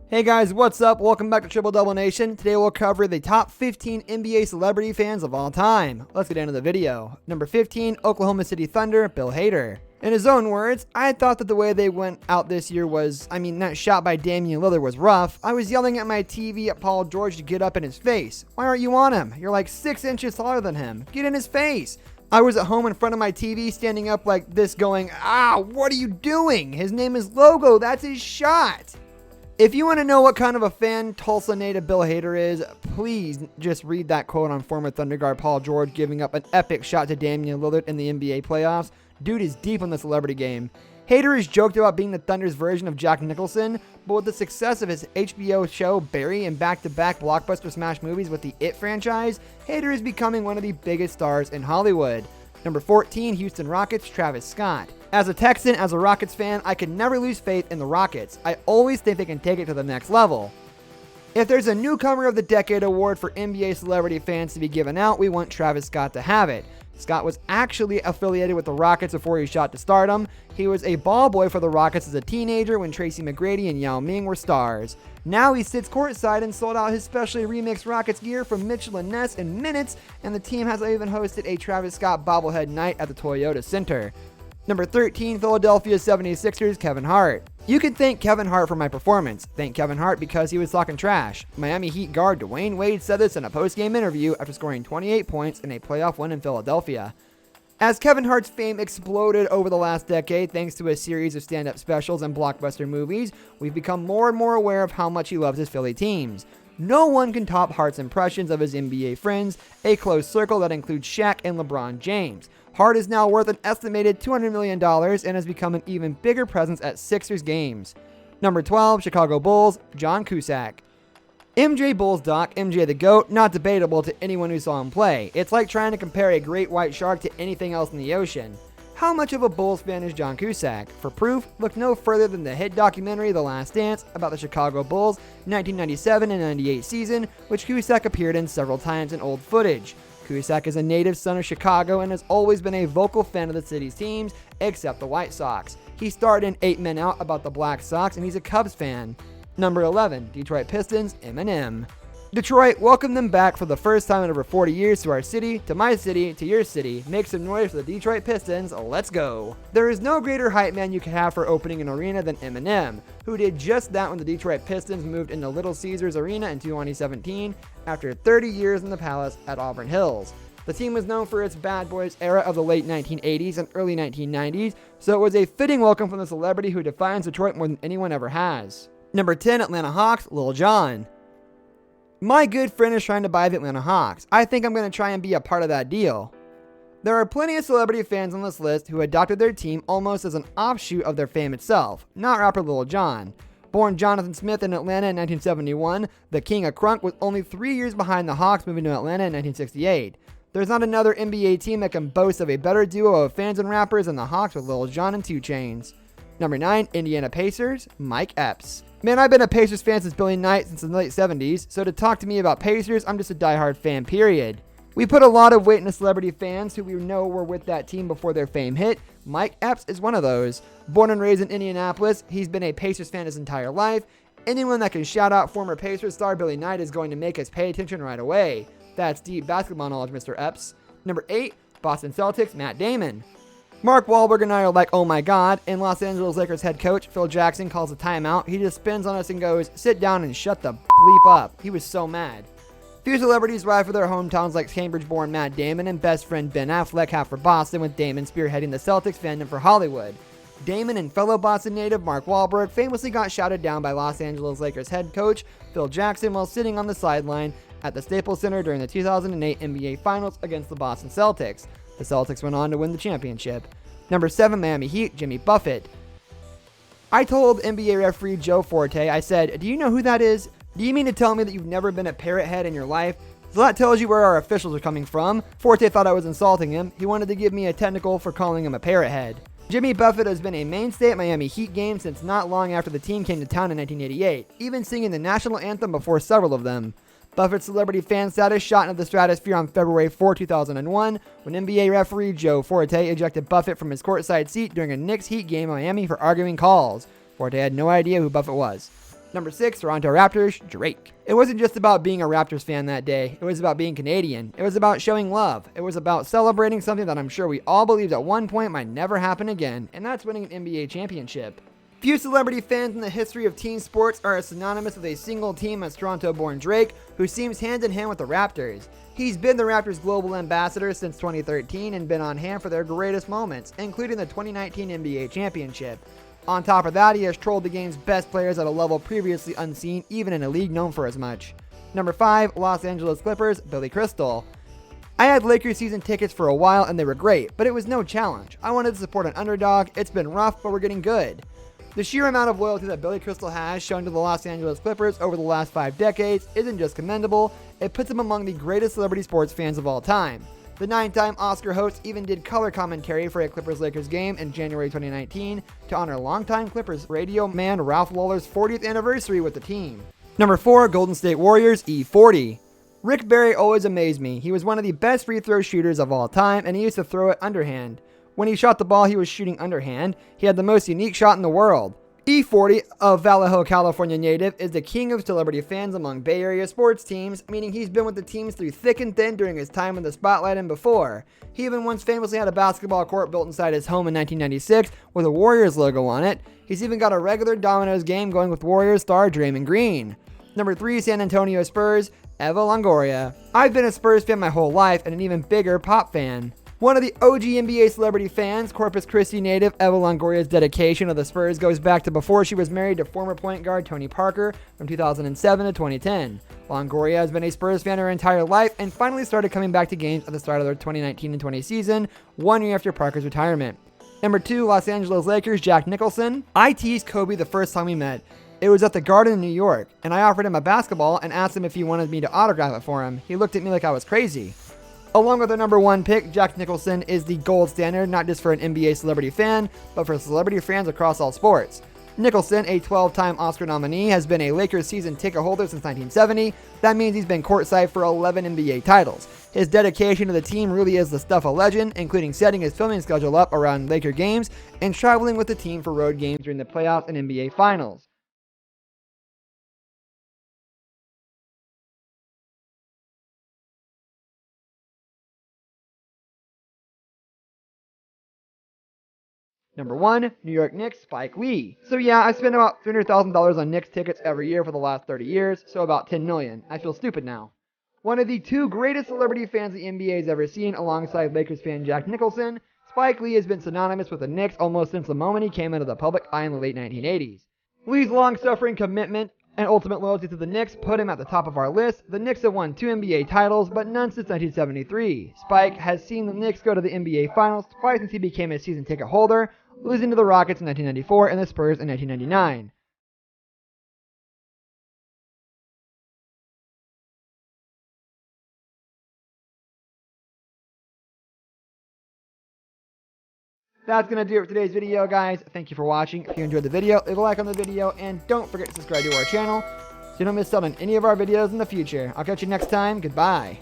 Hey guys, what's up? Welcome back to Triple Double Nation. Today we'll cover the top 15 NBA celebrity fans of all time. Let's get into the video. Number 15, Oklahoma City Thunder, Bill Hader. In his own words, I thought that the way they went out this year was, that shot by Damian Lillard was rough. I was yelling at my TV at Paul George to get up in his face. Why aren't you on him? You're like 6 inches taller than him. Get in his face. I was at home in front of my TV standing up like this going, what are you doing? His name is Logo. That's his shot. If you want to know what kind of a fan Tulsa native Bill Hader is, please just read that quote on former Thunder guard Paul George giving up an epic shot to Damian Lillard in the NBA playoffs. Dude is deep in the celebrity game. Hader has joked about being the Thunder's version of Jack Nicholson, but with the success of his HBO show Barry and back-to-back blockbuster smash movies with the It franchise, Hader is becoming one of the biggest stars in Hollywood. Number 14, Houston Rockets, Travis Scott. As a Texan, as a Rockets fan, I can never lose faith in the Rockets. I always think they can take it to the next level. If there's a Newcomer of the Decade award for NBA celebrity fans to be given out, we want Travis Scott to have it. Scott was actually affiliated with the Rockets before he shot to stardom. He was a ball boy for the Rockets as a teenager when Tracy McGrady and Yao Ming were stars. Now he sits courtside and sold out his specially remixed Rockets gear from Mitchell and Ness in minutes, and the team has even hosted a Travis Scott bobblehead night at the Toyota Center. Number 13, Philadelphia 76ers, Kevin Hart. You can thank Kevin Hart for my performance. Thank Kevin Hart because he was talking trash. Miami Heat guard Dwayne Wade said this in a post-game interview after scoring 28 points in a playoff win in Philadelphia. As Kevin Hart's fame exploded over the last decade thanks to a series of stand-up specials and blockbuster movies, we've become more and more aware of how much he loves his Philly teams. No one can top Hart's impressions of his NBA friends, a close circle that includes Shaq and LeBron James. Hart is now worth an estimated $200 million and has become an even bigger presence at Sixers games. Number 12, Chicago Bulls, John Cusack. MJ Bulls doc, MJ the GOAT, not debatable to anyone who saw him play. It's like trying to compare a great white shark to anything else in the ocean. How much of a Bulls fan is John Cusack? For proof, look no further than the hit documentary The Last Dance about the Chicago Bulls' 1997 and 98 season, which Cusack appeared in several times in old footage. Cusack is a native son of Chicago and has always been a vocal fan of the city's teams, except the White Sox. He starred in 8 Men Out about the Black Sox, and he's a Cubs fan. Number 11, Detroit Pistons, Eminem. Detroit, welcome them back for the first time in over 40 years to our city, to my city, to your city. Make some noise for the Detroit Pistons, let's go. There is no greater hype man you could have for opening an arena than Eminem, who did just that when the Detroit Pistons moved into Little Caesars Arena in 2017 after 30 years in the Palace at Auburn Hills. The team was known for its bad boys era of the late 1980s and early 1990s, so it was a fitting welcome from the celebrity who defines Detroit more than anyone ever has. Number 10, Atlanta Hawks, Lil Jon. My good friend is trying to buy the Atlanta Hawks. I think I'm going to try and be a part of that deal. There are plenty of celebrity fans on this list who adopted their team almost as an offshoot of their fame itself, not rapper Lil Jon. Born Jonathan Smith in Atlanta in 1971, the King of Crunk was only 3 years behind the Hawks moving to Atlanta in 1968. There's not another NBA team that can boast of a better duo of fans and rappers than the Hawks with Lil Jon and 2 Chainz. Number 9, Indiana Pacers, Mike Epps. Man, I've been a Pacers fan since Billy Knight since the late 70s, so to talk to me about Pacers, I'm just a diehard fan, period. We put a lot of weight into celebrity fans who we know were with that team before their fame hit. Mike Epps is one of those. Born and raised in Indianapolis, he's been a Pacers fan his entire life. Anyone that can shout out former Pacers star Billy Knight is going to make us pay attention right away. That's deep basketball knowledge, Mr. Epps. Number 8, Boston Celtics, Matt Damon. Mark Wahlberg and I are like, oh my god, and Los Angeles Lakers head coach Phil Jackson calls a timeout. He just spins on us and goes, sit down and shut the bleep up. He was so mad. Few celebrities ride for their hometowns like Cambridge-born Matt Damon and best friend Ben Affleck have for Boston, with Damon spearheading the Celtics fandom for Hollywood. Damon and fellow Boston native Mark Wahlberg famously got shouted down by Los Angeles Lakers head coach Phil Jackson while sitting on the sideline at the Staples Center during the 2008 NBA Finals against the Boston Celtics. The Celtics went on to win the championship. Number 7, Miami Heat, Jimmy Buffett. I told NBA referee Joe Forte, I said, do you know who that is? Do you mean to tell me that you've never been a Parrot Head in your life? So that tells you where our officials are coming from. Forte thought I was insulting him. He wanted to give me a technical for calling him a Parrot Head. Jimmy Buffett has been a mainstay at Miami Heat games since not long after the team came to town in 1988, even singing the national anthem before several of them. Buffett's celebrity fan status shot into the stratosphere on February 4, 2001, when NBA referee Joe Forte ejected Buffett from his courtside seat during a Knicks Heat game in Miami for arguing calls. Forte had no idea who Buffett was. Number 6, Toronto Raptors, Drake. It wasn't just about being a Raptors fan that day. It was about being Canadian. It was about showing love. It was about celebrating something that I'm sure we all believed at one point might never happen again, and that's winning an NBA championship. Few celebrity fans in the history of team sports are as synonymous with a single team as Toronto-born Drake, who seems hand in hand with the Raptors. He's been the Raptors' global ambassador since 2013 and been on hand for their greatest moments, including the 2019 NBA championship. On top of that, he has trolled the game's best players at a level previously unseen, even in a league known for as much. Number 5, Los Angeles Clippers, Billy Crystal. I had Lakers season tickets for a while and they were great, but it was no challenge. I wanted to support an underdog. It's been rough, but we're getting good. The sheer amount of loyalty that Billy Crystal has shown to the Los Angeles Clippers over the last 5 decades isn't just commendable, it puts him among the greatest celebrity sports fans of all time. The 9-time Oscar host even did color commentary for a Clippers-Lakers game in January 2019 to honor longtime Clippers radio man Ralph Lawler's 40th anniversary with the team. Number 4, Golden State Warriors, E40. Rick Barry always amazed me. He was one of the best free throw shooters of all time, and he used to throw it underhand. When he shot the ball, he was shooting underhand. He had the most unique shot in the world. E40, a Vallejo, California native, is the king of celebrity fans among Bay Area sports teams, meaning he's been with the teams through thick and thin during his time in the spotlight and before. He even once famously had a basketball court built inside his home in 1996 with a Warriors logo on it. He's even got a regular Domino's game going with Warriors star Draymond Green. Number 3, San Antonio Spurs, Eva Longoria. I've been a Spurs fan my whole life and an even bigger pop fan. One of the OG NBA celebrity fans, Corpus Christi native Eva Longoria's dedication of the Spurs goes back to before she was married to former point guard Tony Parker from 2007 to 2010. Longoria has been a Spurs fan her entire life and finally started coming back to games at the start of their 2019 and 20 season, 1 year after Parker's retirement. Number 2, Los Angeles Lakers, Jack Nicholson. I teased Kobe the first time we met. It was at the Garden in New York, and I offered him a basketball and asked him if he wanted me to autograph it for him. He looked at me like I was crazy. Along with the number 1 pick, Jack Nicholson is the gold standard not just for an NBA celebrity fan, but for celebrity fans across all sports. Nicholson, a 12-time Oscar nominee, has been a Lakers season ticket holder since 1970. That means he's been courtside for 11 NBA titles. His dedication to the team really is the stuff of legend, including setting his filming schedule up around Laker games and traveling with the team for road games during the playoffs and NBA Finals. Number 1, New York Knicks, Spike Lee. So yeah, I spent about $300,000 on Knicks tickets every year for the last 30 years, so about $10 million. I feel stupid now. One of the 2 greatest celebrity fans the NBA has ever seen, alongside Lakers fan Jack Nicholson, Spike Lee has been synonymous with the Knicks almost since the moment he came into the public eye in the late 1980s. Lee's long-suffering commitment and ultimate loyalty to the Knicks put him at the top of our list. The Knicks have won 2 NBA titles, but none since 1973. Spike has seen the Knicks go to the NBA Finals twice since he became a season ticket holder, losing to the Rockets in 1994 and the Spurs in 1999. That's going to do it for today's video, guys. Thank you for watching. If you enjoyed the video, leave a like on the video, and don't forget to subscribe to our channel so you don't miss out on any of our videos in the future. I'll catch you next time. Goodbye.